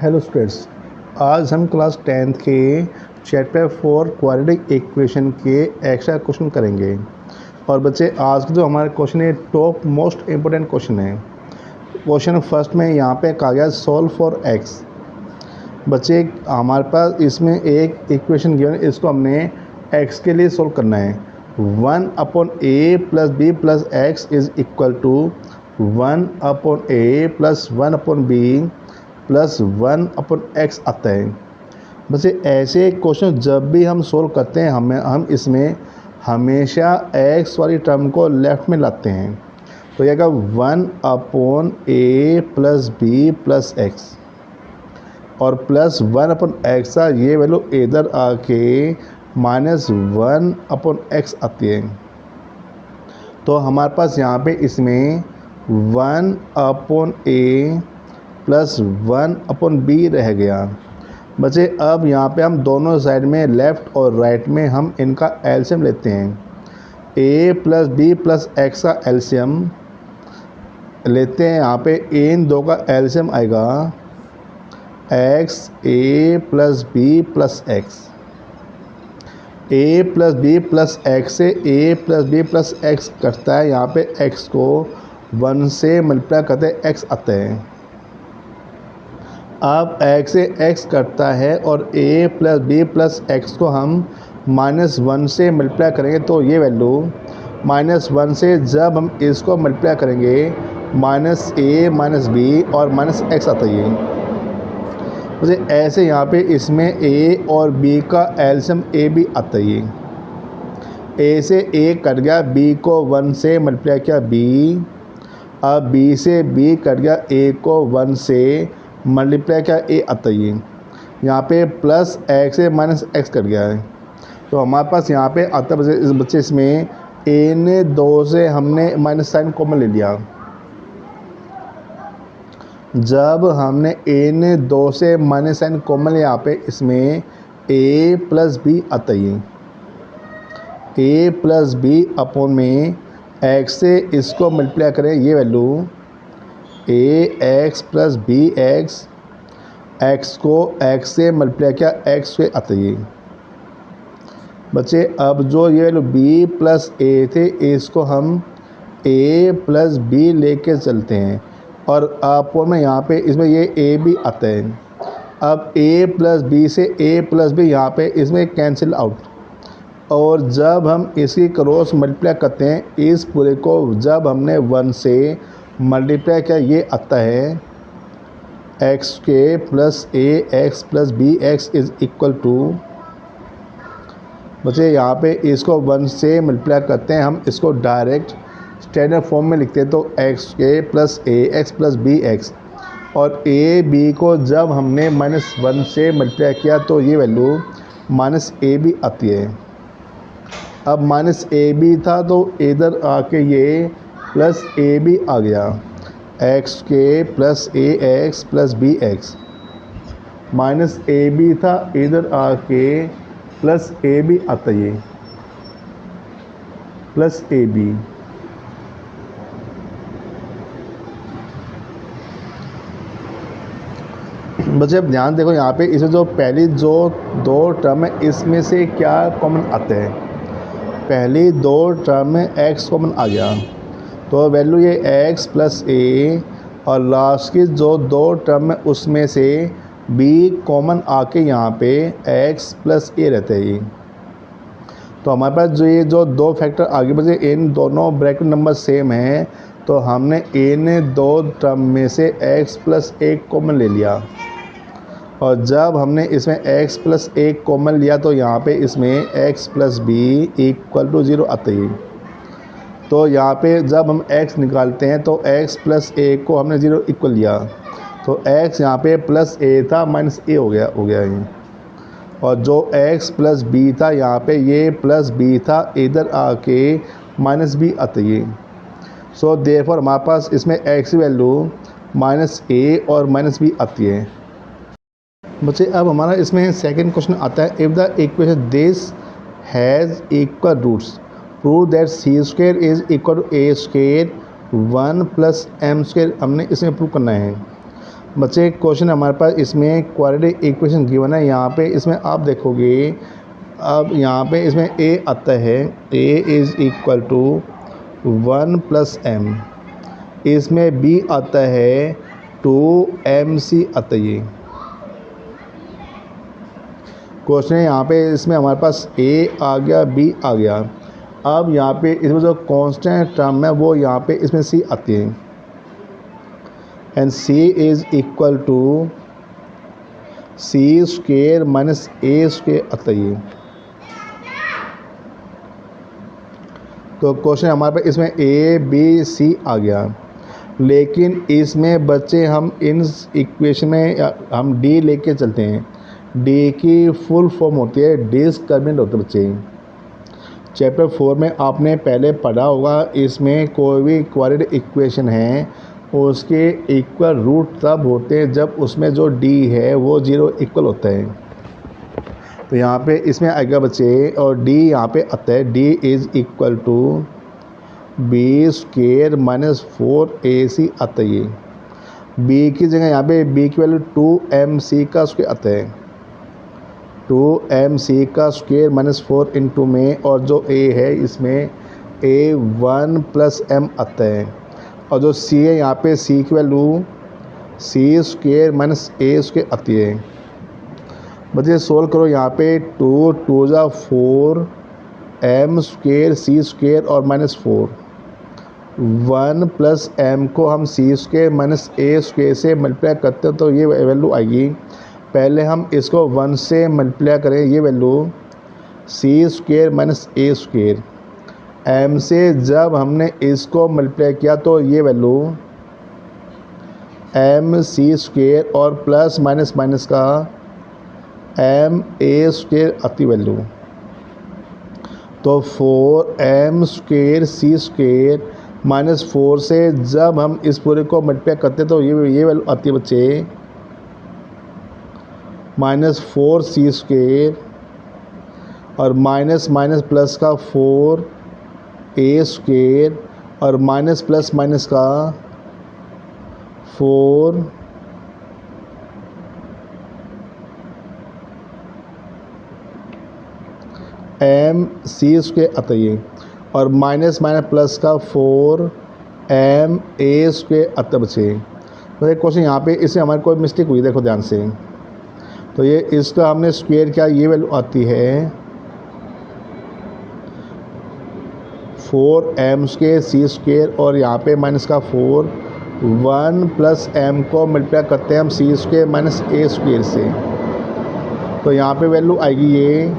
Hello students, आज हम class 10th के चैप्टर 4 क्वाड्रेटिक इक्वेशन के एक्स्ट्रा क्वेश्चन करेंगे। और बच्चे आज का जो हमारा क्वेश्चन है टॉप मोस्ट इम्पोर्टेंट क्वेश्चन है। क्वेश्चन फर्स्ट में यहाँ पे कहा गया सॉल्व फॉर एक्स। बच्चे हमारे पास इसमें एक इक्वेशन गिवन, इसको हमने एक्स के लिए सॉल्व करना है। 1/a plus B plus X is equal to 1/a plus 1/b plus 1/x आता है। बस ऐसे क्वेश्चन जब भी हम सोल्व करते हैं हम इसमें हमेशा x वाली टर्म को लेफ्ट में लाते हैं। तो यह 1/a plus B plus X और प्लस 1/x का ये वैल्यू इधर आके -1/x आती है। तो हमारे पास यहाँ पे इसमें 1/a प्लस 1/b रह गया। बच्चे अब यहाँ पे हम दोनों साइड में लेफ़्ट और राइट में हम इनका एलसीएम लेते हैं। a plus B plus X का एलसीएम लेते हैं। यहाँ पे इन दो का एलसीएम आएगा x a plus B plus X. a plus B plus X से a plus B plus X करता है। यहाँ पे x को 1 से मल्टीप्लाई करते हैं, x आता है। अब x से x करता है और a plus B plus X को हम -1 से मल्टीप्लाई करेंगे तो ये वैल्यू -1 से जब हम इसको मल्टीप्लाई करेंगे -a माइनस बी और -x आता है। मुझे ऐसे यहाँ पे इसमें a और b का एलसीएम a भी आता है। a से a कट गया, b को 1 से मल्टीप्लाई किया b। अब b से b कट गया, a को 1 से मल्टीप्लाई क्या a आता है। यहाँ पे प्लस x से माइनस x कट गया है। तो हमारे पास यहाँ पे आता है इस बच्चे इसमें a ने 2 से हमने माइनस साइन कॉमन ले लिया। जब हमने a ने 2 से माइनस साइन कॉमन लिया, यहाँ पे इसमें a प्लस बी आता है। a प्लस बी अपॉन में x से इसको मल्टीप्लाई करें, ये value ax plus B X को x से मल्टीप्लाई किया x से आता है। बच्चे अब जो ये वैल्यू b प्लस a थे, इसको हम a प्लस बी लेके चलते हैं और अपॉन में यहाँ पे इसमें ये a भी आता है। अब a प्लस बी से a प्लस बी यहाँ पे इसमें कैंसिल आउट। और जब हम इसकी क्रॉस मल्टीप्लाई करते हैं, इस पूरे को जब हमने 1 से मल्टीप्लाई किया, ये आता है x के plus a X plus B X is equal to. बच्चे यहाँ पे इसको 1 से मल्टीप्लाई करते हैं, हम इसको डायरेक्ट स्टैंडर्ड फॉर्म में लिखते हैं। तो x के plus a X plus B X और a b को जब हमने -1 से मल्टीप्लाई किया तो ये वैल्यू -a भी आती है। अब -a भी था तो इधर आके ये प्लस a भी आ गया। x के plus a X plus B X -a भी था, इधर आके प्लस a भी आता है, प्लस a भी। बच्चे अब ध्यान देखो, यहाँ पे इसमें जो पहली जो 2 टर्म है इसमें से क्या कॉमन आते हैं। पहली 2 टर्म में x कॉमन आ गया तो वैल्यू ये x प्लस a, और लास्ट की जो 2 टर्म है उसमें से b कॉमन आके यहाँ पे x प्लस a रहता है। तो हमारे पास जो ये जो 2 फैक्टर आगे बचे, इन दोनों ब्रैकेट नंबर सेम है तो हमने a ने 2 टर्म में से x प्लस 1 कॉमन ले लिया। और जब हमने इसमें x प्लस 1 कॉमन लिया तो यहाँ पे इसमें x plus B equal to 0 आता है। तो यहाँ पे जब हम x निकालते हैं तो x प्लस a को हमने 0 इक्वल लिया तो x यहाँ पे प्लस a था माइनस a हो गया ये। और जो x प्लस b था यहाँ पे ये प्लस b था, इधर आके माइनस b आता है। सो देयरफॉर हमारे पास इसमें x की वैल्यू -a और -b आती है। बच्चे अब हमारा इसमें सेकंड क्वेश्चन आता है, if the equation this has equal roots prove that C square is equal to a square 1 plus m square, हमने इसमें प्रूव करना है। बच्चे क्वेश्चन हमारे पास इसमें क्वाड्रेटिक इक्वेशन गिवन है। यहाँ पे इसमें आप देखोगे, अब यहाँ पे इसमें a आता है, a is equal to 1 plus m, इसमें b आता है 2mc आता है। ये क्वेश्चन है, यहाँ पे इसमें हमारे पास a आ गया, b आ गया। अब यहाँ पे इसमें जो कांस्टेंट टर्म है वो यहाँ पे इसमें c आती है, and c is equal to c square minus a square आता है। तो क्वेश्चन हमारे पास इसमें a b c आ गया, लेकिन इसमें बच्चे हम इन इक्वेशन में हम d लेके चलते हैं। d की फुल फॉर्म होती है डिस्क्रिमिनेंट होता है बच्चे। चैप्टर 4 में आपने पहले पढ़ा होगा, इसमें कोई भी क्वाड्रेटिक इक्वेशन है उसके इक्वल रूट तब होते हैं जब उसमें जो d है वो 0 इक्वल होता है। तो यहाँ पे इसमें आएगा बच्चे, और d यहाँ पे आता है, d is equal to b square minus 4ac आता है। ये b की जगह यहाँ पे b की वैल्यू 2mc का स्क्वायर आता है, 2mc का स्क्वायर माइनस 4 इंटू में, और जो a है इसमें a 1 प्लस m आता है, और जो c है यहाँ पे c की value c square minus a square आती है। बच्चे सोल्व करो, यहाँ पे 2 2 जा 4 m स्क्वायर c स्क्वायर और माइनस 4, 1 प्लस m को हम c square minus a square से मल्टीप्लाई करते हैं तो ये वैल्यू आएगी। पहले हम इसको 1 से मल्टीप्लाई करें, ये value c square minus a square, m से जब हमने इसको मल्टीप्लाई किया तो ये वैल्यू m c स्क्वायर और प्लस माइनस माइनस का m a स्क्वायर आती वैल्यू। तो 4m square c square minus 4 से जब हम इस पूरे को मल्टीप्लाई करते हैं तो ये वैल्यू आती है बच्चे माइनस 4c स्क्वायर और माइनस माइनस प्लस का 4a स्क्वायर और माइनस प्लस माइनस का 4 mc स्क्वायर आता है, और माइनस माइनस प्लस का 4ma स्क्वायर आता बचे। तो एक क्वेश्चन यहाँ पे इससे हमारी कोई मिस्टेक हुई, देखो ध्यान से। तो ये इसका हमने स्क्वायर किया, ये वैल्यू आती है 4m स्क्वायर c स्क्वायर, और यहाँ पे माइनस का 4, 1 प्लस m को मल्टीप्लाई करते हैं हम c square minus a square से, तो यहाँ पे वैल्यू आएगी ये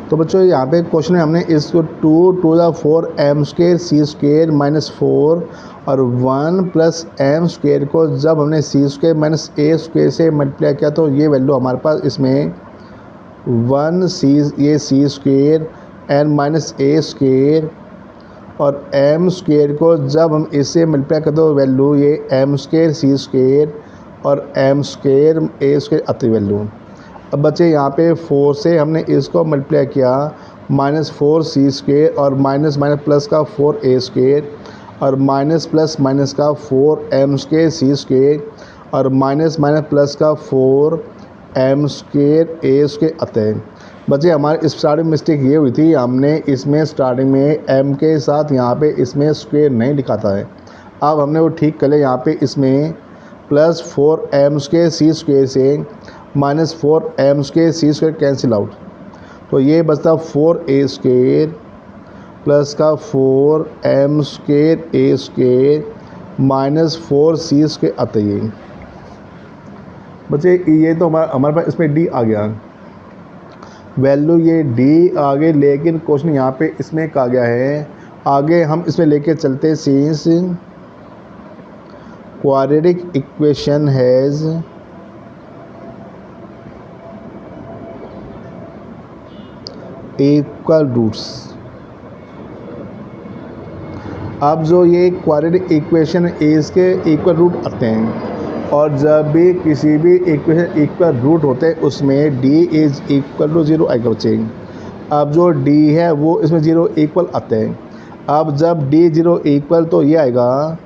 तो बच्चों यहाँ पे क्वेश्चन है, हमने इसको 2 2 जा 4 m square c square minus 4 और 1 प्लस m स्क्वायर को जब हमने c square minus a square से मल्टीप्लाई किया तो ये वैल्यू हमारे पास इसमें 1c ये c square and minus a square, और m स्क्वायर को जब हम इससे मल्टीप्लाई करते तो वैल्यू ये m स्क्वायर c स्क्वायर और m स्क्वायर a स्क्वायर आती वैल्यू। अब बच्चे यहाँ पे 4 से हमने इसको मल्टीप्लाई किया, माइनस 4c स्क्वायर और माइनस माइनस प्लस का 4a स्क्वायर और माइनस प्लस माइनस का 4m स्क्वायर c स्क्वायर और माइनस माइनस प्लस का 4m स्क्वायर a स्क्वायर आता है। बच्चे हमारे स्टार्टिंग मिस्टेक ये हुई थी, हमने इसमें स्टार्टिंग में m के साथ यहाँ पे इसमें स्क्वायर नहीं लिखाता है। अब हमने वो ठीक कर लिया, यहाँ पे इसमें plus 4m square c square से minus 4m square c square cancel out, तो ये बचता 4a स्क्वायर प्लस का 4m square a square minus 4c square आता है। बच्चे ये तो हमारे पास इसमें d आ गया, वैल्यू ये d आ गई, लेकिन क्वेश्चन यहाँ पे इसमें कहा गया है, आगे हम इसमें लेके चलते, since quadratic equation has equal roots. अब जो ये क्वाड्रेटिक इक्वेशन है इसके इक्वल रूट आते हैं, और जब भी किसी भी इक्वेशन इक्वल रूट होते हैं उसमें d इज़ इक्वल टू 0 आएगा बच्चे। अब जो d है वो इसमें 0 इक्वल आते हैं। अब जब d 0 इक्वल तो ये आएगा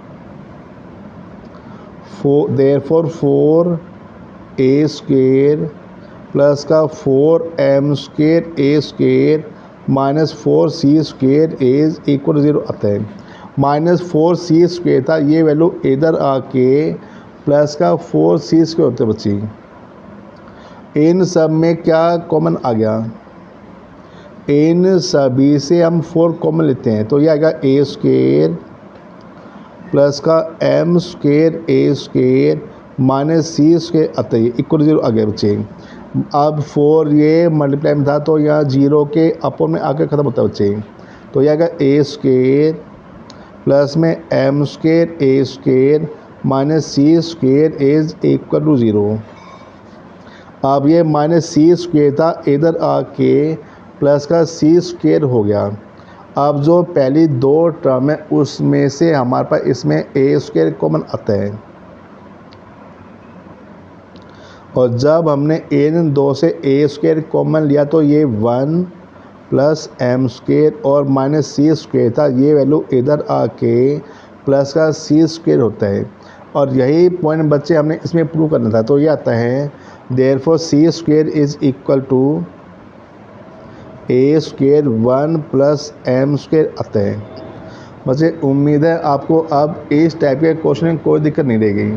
देयरफॉर 4a स्क्वेयर प्लस का 4m square a square minus 4c square is equal 0 आता है। माइनस 4c स्क्वेयर था, ये वैल्यू इधर आके प्लस का 4c स्क्वेयर होते बच्ची। इन सब में क्या कॉमन आ गया, इन सभी से हम 4 कॉमन लेते हैं तो ये आएगा a स्क्वेयर प्लस का m square a square minus c square आता है, इक्वल 0 आ गया बच्चे। अब 4 ये मल्टीप्लाई में था तो यहाँ 0 के अपोन में आकर ख़त्म होता है बच्चे, तो ये आएगा a स्क्वेयर प्लस में m square a square minus c square is equal to 0। अब ये माइनस c स्क्वेयर था, इधर आके प्लस का c स्क्वेयर हो गया। अब जो पहली दो टर्म है उसमें से हमारे पास इसमें a स्क्वेयर कॉमन आता है, और जब हमने इन दो से a स्क्वेयर कॉमन लिया तो ये 1 प्लस m स्क्वेयर और माइनस c स्क्वेयर था, ये वैल्यू इधर आके प्लस का c स्क्वेयर होता है। और यही पॉइंट बच्चे हमने इसमें प्रूव करना था, तो ये आता है therefore c square is equal to a square 1 plus m square आता है। बच्चे उम्मीद है आपको अब इस टाइप के क्वेश्चन में कोई दिक्कत नहीं रहेगी।